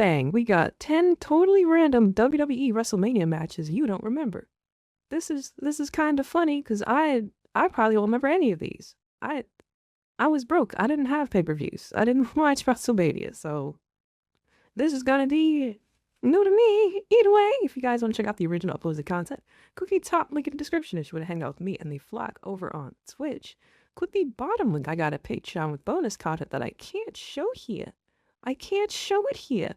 bang, we got 10 totally random WWE Wrestlemania matches you don't remember. This is kind of funny because I probably won't remember any of these. I was broke. I didn't have pay-per-views. I didn't watch WrestleMania, so this is gonna be new to me. Either way, if you guys want to check out the original uploaded content, click the top link in the description if you want to hang out with me and the flock over on Twitch. Click the bottom link. I got a Patreon with bonus content that I can't show here. I can't show it here.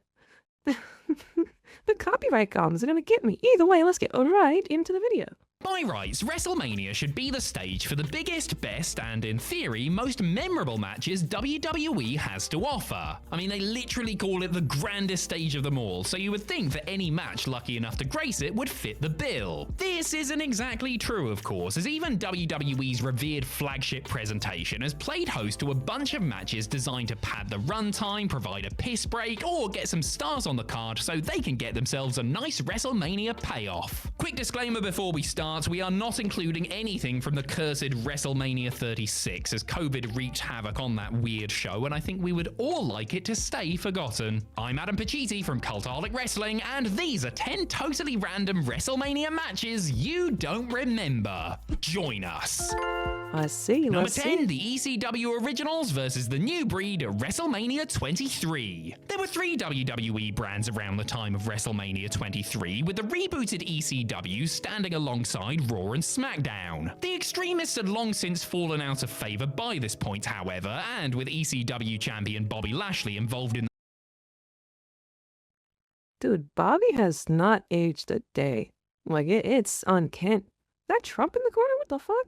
The copyright comments are gonna get me. Either way, let's get right into the video. By rights, WrestleMania should be the stage for the biggest, best, and in theory, most memorable matches WWE has to offer. I mean, they literally call it the grandest stage of them all, so you would think that any match lucky enough to grace it would fit the bill. This isn't exactly true, of course, as even WWE's revered flagship presentation has played host to a bunch of matches designed to pad the runtime, provide a piss break, or get some stars on the card so they can get themselves a nice WrestleMania payoff. Quick disclaimer before we start, we are not including anything from the cursed WrestleMania 36 as COVID wreaked havoc on that weird show, and I think we would all like it to stay forgotten. I'm Adam Pacitti from Cultaholic Wrestling, and these are 10 totally random WrestleMania matches you don't remember. Join us. I see. Number 10, the ECW Originals versus the New Breed at WrestleMania 23. There were 3 WWE brands around the time of WrestleMania 23, with the rebooted ECW standing alongside Raw and SmackDown. The extremists had long since fallen out of favor by this point, however, and with ECW champion Bobby Lashley involved in Dude, Bobby has not aged a day. Like, it's uncanny. Is that Trump in the corner? What the fuck?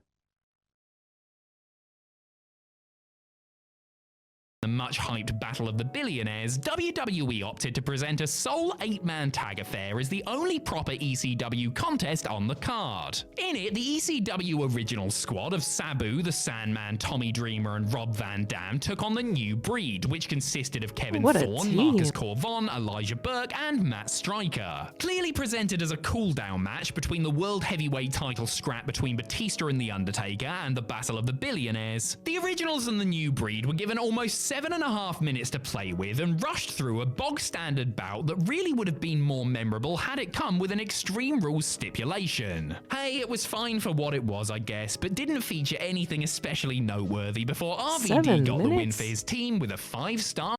the much-hyped Battle of the Billionaires, WWE opted to present a sole 8-man tag affair as the only proper ECW contest on the card. In it, the ECW Originals squad of Sabu, the Sandman, Tommy Dreamer, and Rob Van Dam took on the New Breed, which consisted of Kevin Thorne, Marcus Corvon, Elijah Burke, and Matt Striker. Clearly presented as a cool-down match between the World Heavyweight title scrap between Batista and The Undertaker and the Battle of the Billionaires, the Originals and the New Breed were given almost 7.5 minutes to play with and rushed through a bog-standard bout that really would have been more memorable had it come with an Extreme Rules stipulation. Hey, it was fine for what it was, I guess, but didn't feature anything especially noteworthy before RVD got the win for his team with a 5-star.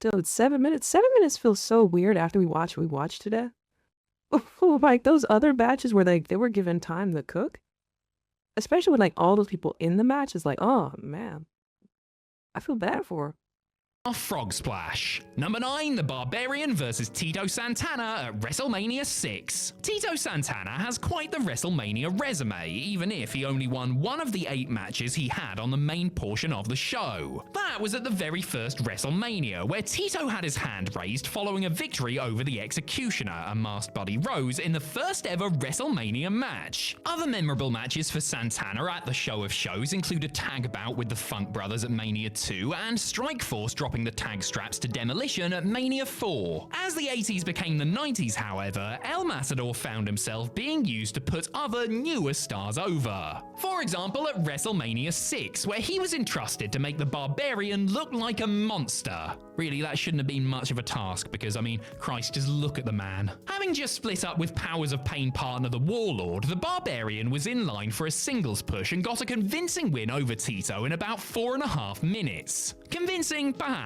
Dude, 7 minutes? 7 minutes feels so weird after we watched today. Like those other batches where they were given time to cook. Especially with like all those people in the match, it's like, oh man, I feel bad for her. Frog Splash. Number 9, the Barbarian versus Tito Santana at WrestleMania 6. Tito Santana has quite the WrestleMania resume, even if he only won one of the 8 matches he had on the main portion of the show. That was at the very first WrestleMania, where Tito had his hand raised following a victory over the Executioner, a masked Buddy Rose, in the first ever WrestleMania match. Other memorable matches for Santana at the show of shows include a tag bout with the Funk Brothers at Mania 2 and Strikeforce dropping the tag straps to Demolition at Mania 4. As the 80s became the 90s, however, El Matador found himself being used to put other newer stars over. For example, at WrestleMania 6, where he was entrusted to make the Barbarian look like a monster. Really, that shouldn't have been much of a task because, I mean, Christ, just look at the man. Having just split up with Powers of Pain partner the Warlord, the Barbarian was in line for a singles push and got a convincing win over Tito in about 4.5 minutes. Convincing, perhaps.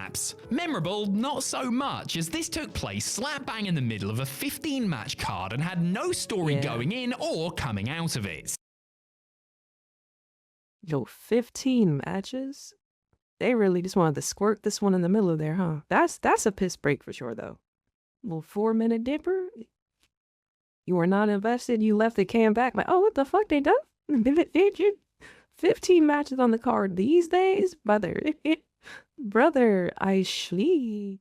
Memorable, not so much, as this took place slap bang in the middle of a 15-match card and had no story going in or coming out of it. Yo, 15 matches? They really just wanted to squirt this one in the middle of there, huh? That's a piss break for sure, though. Little 4-minute dipper? You were not invested, you left the can back like, oh, what the fuck, they done? 15 matches on the card these days? Brother, I schlee.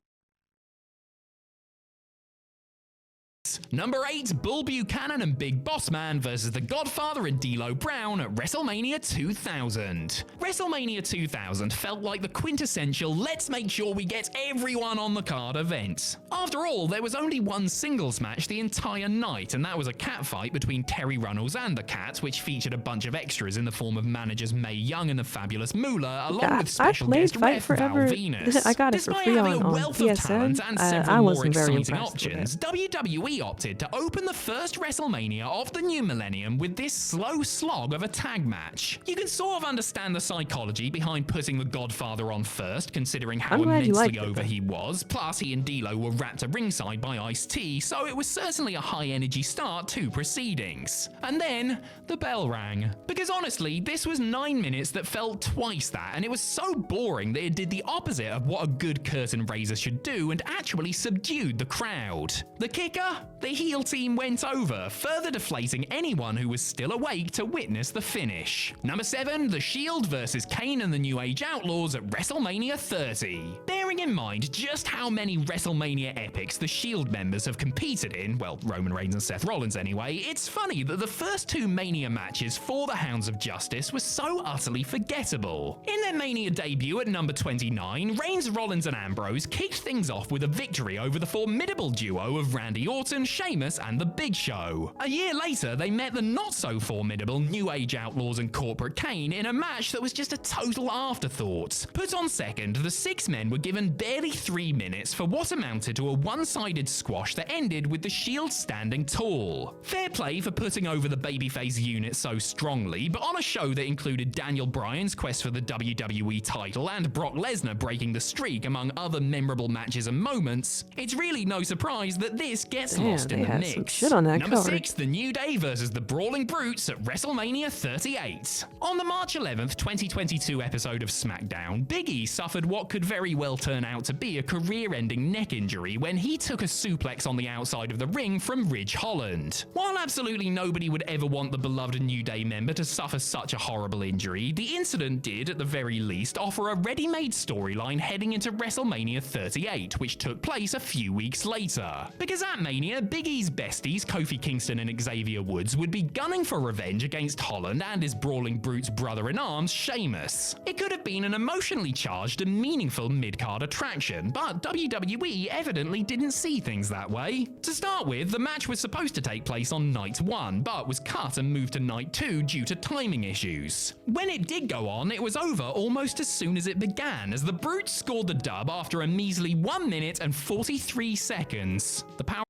Number 8, Bull Buchanan and Big Boss Man versus The Godfather and D'Lo Brown at WrestleMania 2000. WrestleMania 2000 felt like the quintessential let's make sure we get everyone on the card event. After all, there was only one singles match the entire night, and that was a cat fight between Terry Runnels and the Cat, which featured a bunch of extras in the form of managers Mae Young and the fabulous Moolah, along with special guest Ref Val Venus. I got it for Despite free having on a wealth of talent and several I more wasn't very exciting impressed with options, it. WWE opted to open the first WrestleMania of the new millennium with this slow slog of a tag match. You can sort of understand the psychology behind putting the Godfather on first, considering how immensely over he was, plus he and D'Lo were wrapped at ringside by Ice-T, so it was certainly a high-energy start to proceedings. And then, the bell rang. Because honestly, this was 9 minutes that felt twice that, and it was so boring that it did the opposite of what a good curtain raiser should do and actually subdued the crowd. The kicker? The heel team went over, further deflating anyone who was still awake to witness the finish. Number 7, The Shield versus Kane and the New Age Outlaws at WrestleMania 30. Bearing in mind just how many WrestleMania epics the Shield members have competed in, well, Roman Reigns and Seth Rollins anyway, it's funny that the first 2 Mania matches for the Hounds of Justice were so utterly forgettable. In their Mania debut at number 29, Reigns, Rollins and Ambrose kicked things off with a victory over the formidable duo of Randy Orton, Sheamus and The Big Show. A year later, they met the not-so-formidable New Age Outlaws and Corporate Kane in a match that was just a total afterthought. Put on second, the 6 men were given barely 3 minutes for what amounted to a one-sided squash that ended with the Shield standing tall. Fair play for putting over the babyface unit so strongly, but on a show that included Daniel Bryan's quest for the WWE title and Brock Lesnar breaking the streak among other memorable matches and moments, it's really no surprise that this gets lost in the mix. Shit on that Number card. 6, The New Day versus the Brawling Brutes at WrestleMania 38. On the March 11th, 2022 episode of SmackDown, Big E suffered what could very well turn out to be a career-ending neck injury when he took a suplex on the outside of the ring from Ridge Holland. While absolutely nobody would ever want the beloved New Day member to suffer such a horrible injury, the incident did, at the very least, offer a ready-made storyline heading into WrestleMania 38, which took place a few weeks later. Because at Mania, Big E's besties, Kofi Kingston and Xavier Woods, would be gunning for revenge against Holland and his Brawling Brutes brother-in-arms, Sheamus. It could have been an emotionally charged and meaningful mid-card attraction, but WWE evidently didn't see things that way. To start with, the match was supposed to take place on night 1, but was cut and moved to night 2 due to timing issues. When it did go on, it was over almost as soon as it began, as the Brutes scored the dub after a measly 1 minute and 43 seconds. The power.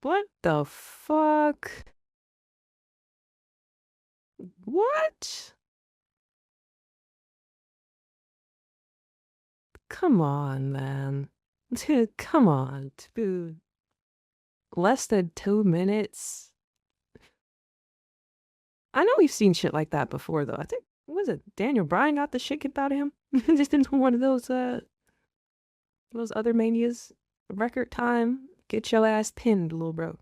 What the fuck? What? Come on, man. Dude, come on, dude. Less than 2 minutes? I know we've seen shit like that before, though. I think, was it Daniel Bryan got the shit kicked out of him? Just in one of those other Manias. Record time. Get your ass pinned, little bro.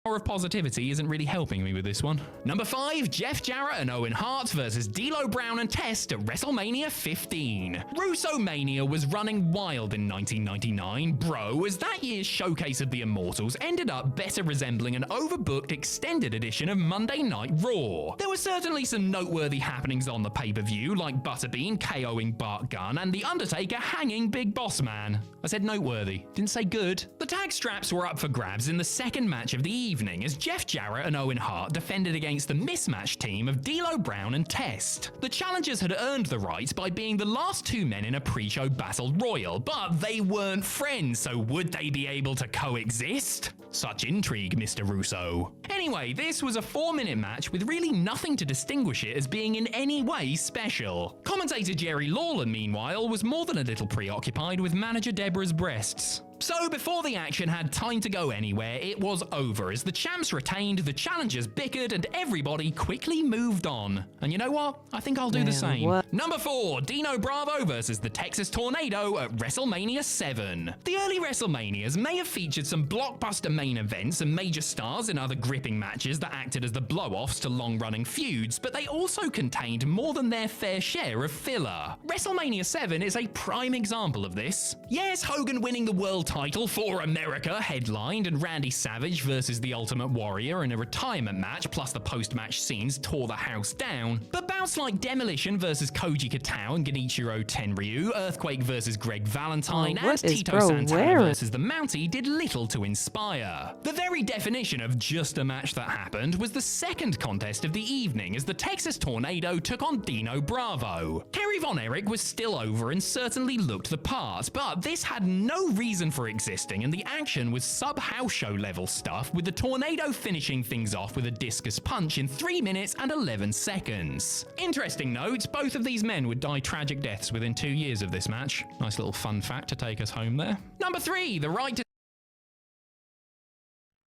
Of positivity isn't really helping me with this one. Number 5, Jeff Jarrett and Owen Hart versus D'Lo Brown and Test at WrestleMania 15. Russo Mania was running wild in 1999, bro, as that year's showcase of the Immortals ended up better resembling an overbooked extended edition of Monday Night Raw. There were certainly some noteworthy happenings on the pay-per-view, like Butterbean KOing Bart Gunn and The Undertaker hanging Big Boss Man. I said noteworthy, didn't say good. The tag straps were up for grabs in the second match of the evening, as Jeff Jarrett and Owen Hart defended against the mismatched team of D'Lo Brown and Test. The challengers had earned the right by being the last 2 men in a pre-show battle royal, but they weren't friends, so would they be able to coexist? Such intrigue, Mr. Russo. Anyway, this was a 4-minute match with really nothing to distinguish it as being in any way special. Commentator Jerry Lawler, meanwhile, was more than a little preoccupied with manager Deborah's breasts. So before the action had time to go anywhere, it was over as the champs retained, the challengers bickered, and everybody quickly moved on. And you know what? I think I'll do the same. What? Number 4, Dino Bravo versus the Texas Tornado at Wrestlemania 7. The early Wrestlemanias may have featured some blockbuster main events and major stars in other gripping matches that acted as the blow-offs to long-running feuds, but they also contained more than their fair share of filler. Wrestlemania 7 is a prime example of this. Yes, Hogan winning the world title for America headlined, and Randy Savage versus the Ultimate Warrior in a retirement match plus the post-match scenes tore the house down, but bouts like Demolition versus Koji Katao and Genichiro Tenryu, Earthquake versus Greg Valentine, and Tito Santana versus the Mountie did little to inspire. The very definition of just a match that happened was the second contest of the evening as the Texas Tornado took on Dino Bravo. Kerry Von Erich was still over and certainly looked the part, but this had no reason for existing, and the action was sub-house show level stuff, with the Tornado finishing things off with a discus punch in 3 minutes and 11 seconds. Interesting note, both of these men would die tragic deaths within 2 years of this match. Nice little fun fact to take us home there. Number 3, the right to...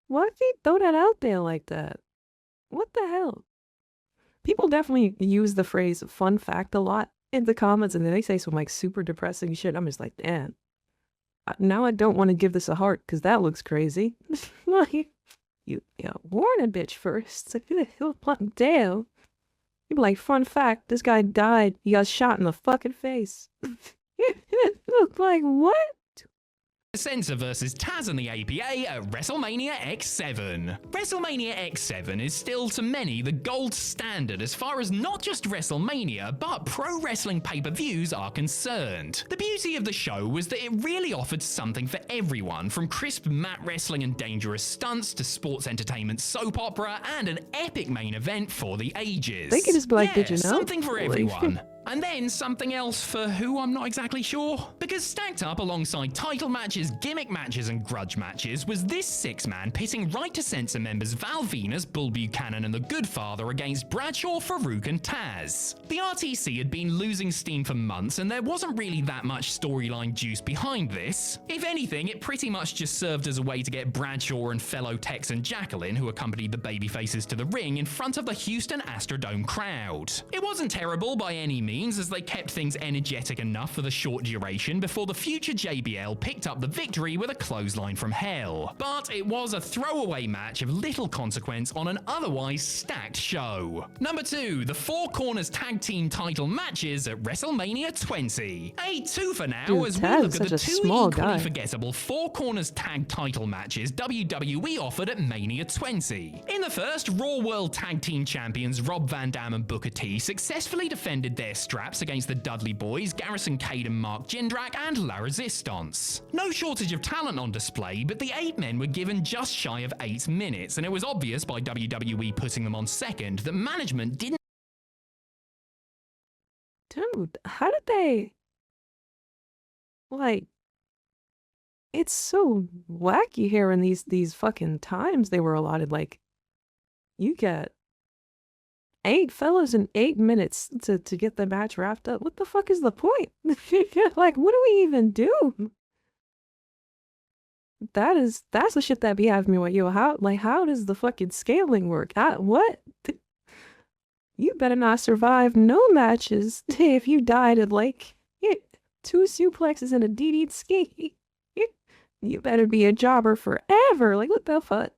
Why'd they throw that out there like that? What the hell? People definitely use the phrase fun fact a lot in the comments, and then they say some like super depressing shit. I'm just like, damn. Now I don't want to give this a heart because that looks crazy. you warn a bitch first. Damn. You'd be like, fun fact, this guy died. He got shot in the fucking face. Look like what? Censor versus Taz and the APA at Wrestlemania X7. Wrestlemania X7 is still to many the gold standard as far as not just WrestleMania, but pro wrestling pay-per-views are concerned. The beauty of the show was that it really offered something for everyone, from crisp mat wrestling and dangerous stunts to sports entertainment soap opera and an epic main event for the ages. They could just be like, did you know? Something for everyone. And then something else for who I'm not exactly sure. Because stacked up alongside title matches, gimmick matches, and grudge matches was this six-man pitting Right to Censor members Val Venus, Bull Buchanan, and the Good Father against Bradshaw, Farouk, and Taz. The RTC had been losing steam for months, and there wasn't really that much storyline juice behind this. If anything, it pretty much just served as a way to get Bradshaw and fellow Texan Jacqueline, who accompanied the babyfaces to the ring, in front of the Houston Astrodome crowd. It wasn't terrible by any means, as they kept things energetic enough for the short duration before the future JBL picked up the victory with a clothesline from hell. But it was a throwaway match of little consequence on an otherwise stacked show. Number 2, the Four Corners Tag Team title matches at WrestleMania 20. A two for now. Dude, as we Taz look at is the such a two small equally guy. forgettable Four Corners Tag title matches WWE offered at Mania 20. In the first, Raw World Tag Team Champions Rob Van Dam and Booker T successfully defended their straps against the Dudley Boys, Garrison Cade and Mark Jindrak, and La Resistance. No shortage of talent on display, but the 8 men were given just shy of 8 minutes, and it was obvious by WWE putting them on second that management didn't. Dude, how did they... Like... It's so wacky here in these fucking times they were allotted. Like, you get 8 fellas in 8 minutes to get the match wrapped up. What the fuck is the point? Like, what do we even do? That's the shit that be having me. What, how does the fucking scaling work? What? You better not survive no matches if you died at like 2 suplexes and a DDT. You better be a jobber forever. Like, what the fuck?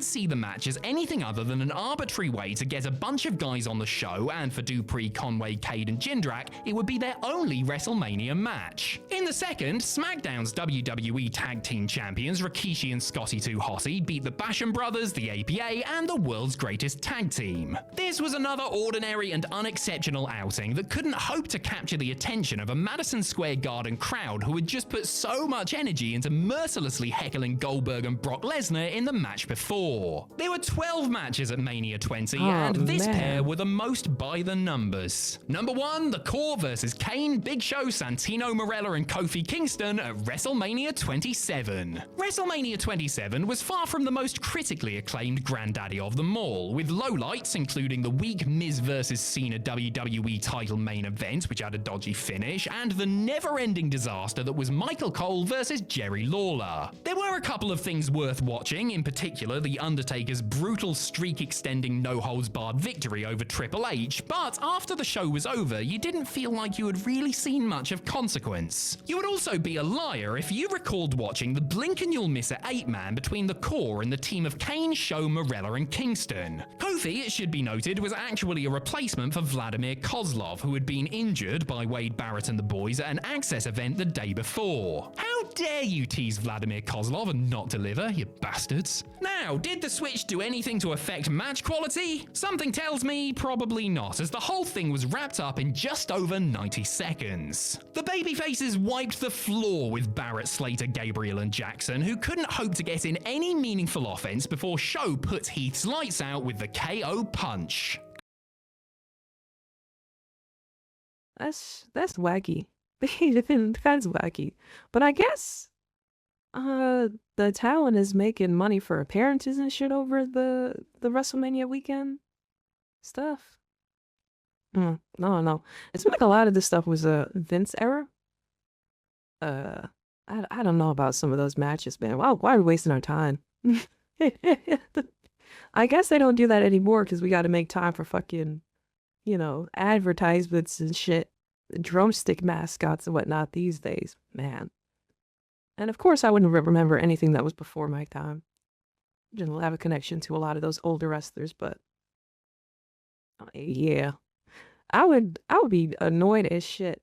See the match as anything other than an arbitrary way to get a bunch of guys on the show, and for Dupree, Conway, Cade, and Jindrak, it would be their only WrestleMania match. In the second, SmackDown's WWE Tag Team Champions Rikishi and Scotty 2 Hotty beat the Basham Brothers, the APA, and the world's greatest tag team. This was another ordinary and unexceptional outing that couldn't hope to capture the attention of a Madison Square Garden crowd who had just put so much energy into mercilessly heckling Goldberg and Brock Lesnar in the match before. 4. There were 12 matches at Mania 20, Oh, and this man. pair were the most by the numbers. Number 1, The Core versus Kane, Big Show, Santino, Mela, and Kofi Kingston at WrestleMania 27. WrestleMania 27 was far from the most critically acclaimed granddaddy of them all, with lowlights including the weak Miz vs Cena WWE title main event, which had a dodgy finish, and the never-ending disaster that was Michael Cole versus Jerry Lawler. There were a couple of things worth watching, in particular The Undertaker's brutal streak-extending no-holds-barred victory over Triple H, but after the show was over, you didn't feel like you had really seen much of consequence. You would also be a liar if you recalled watching the blink-and-you'll-miss-it 8-man between the Core and the team of Kane, Show, Mela, and Kingston. Kofi, it should be noted, was actually a replacement for Vladimir Kozlov, who had been injured by Wade Barrett and the boys at an Access event the day before. How dare you tease Vladimir Kozlov and not deliver, you bastards? Now, did the switch do anything to affect match quality? Something tells me probably not, as the whole thing was wrapped up in just over 90 seconds. The babyfaces wiped the floor with Barrett, Slater, Gabriel, and Jackson, who couldn't hope to get in any meaningful offense before Show puts Heath's lights out with the KO punch. That's wacky. That's wacky. But I guess the talent is making money for appearances and shit over the WrestleMania weekend stuff. No. It's like a lot of this stuff was a Vince era. I don't know about some of those matches, man. Why are we wasting our time? I guess they don't do that anymore because we got to make time for fucking, advertisements and shit, drumstick mascots and whatnot these days, man. And of course, I wouldn't remember anything that was before my time. Didn't have a connection to a lot of those older wrestlers, but yeah, I would be annoyed as shit.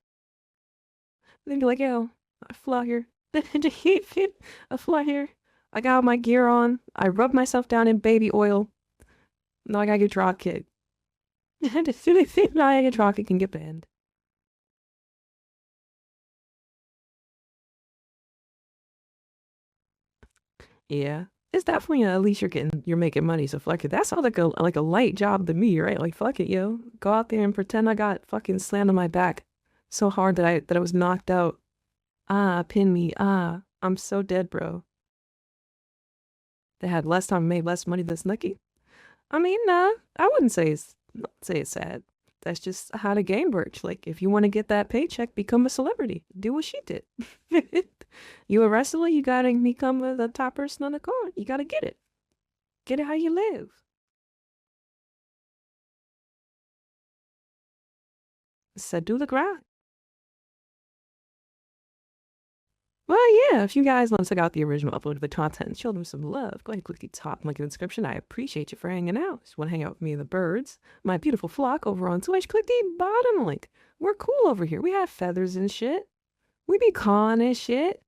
They'd be like, yo, I fly here. I fly here. I got my gear on. I rub myself down in baby oil. Now I gotta get drop kicked. And as soon as I get drop kicked and get banned. Yeah. It's definitely at least you're making money, so fuck it. That sounds like a light job to me, right? Like fuck it, yo. Go out there and pretend I got fucking slammed on my back so hard that I was knocked out. Pin me. I'm so dead, bro. They had less time, made less money than Snooki. I mean, I wouldn't say it's sad. That's just how the game works. Like, if you want to get that paycheck, become a celebrity. Do what she did. You a wrestler, you gotta become the top person on the card. You gotta get it. Get it how you live. So do the grind. Well, yeah, if you guys want to check out the original upload of the content and show them some love, go ahead and click the top link in the description. I appreciate you for hanging out. Just want to hang out with me and the birds, my beautiful flock over on Twitch, click the bottom link. We're cool over here. We have feathers and shit. We be calling and shit.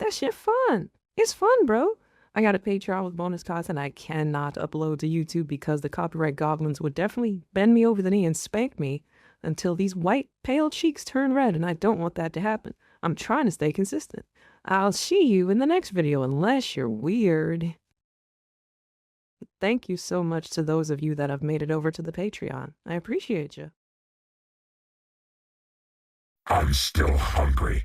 That shit fun. It's fun, bro. I got a Patreon with bonus content I cannot upload to YouTube because the copyright goblins would definitely bend me over the knee and spank me until these white, pale cheeks turn red, and I don't want that to happen. I'm trying to stay consistent. I'll see you in the next video unless you're weird. Thank you so much to those of you that have made it over to the Patreon. I appreciate you. I'm still hungry.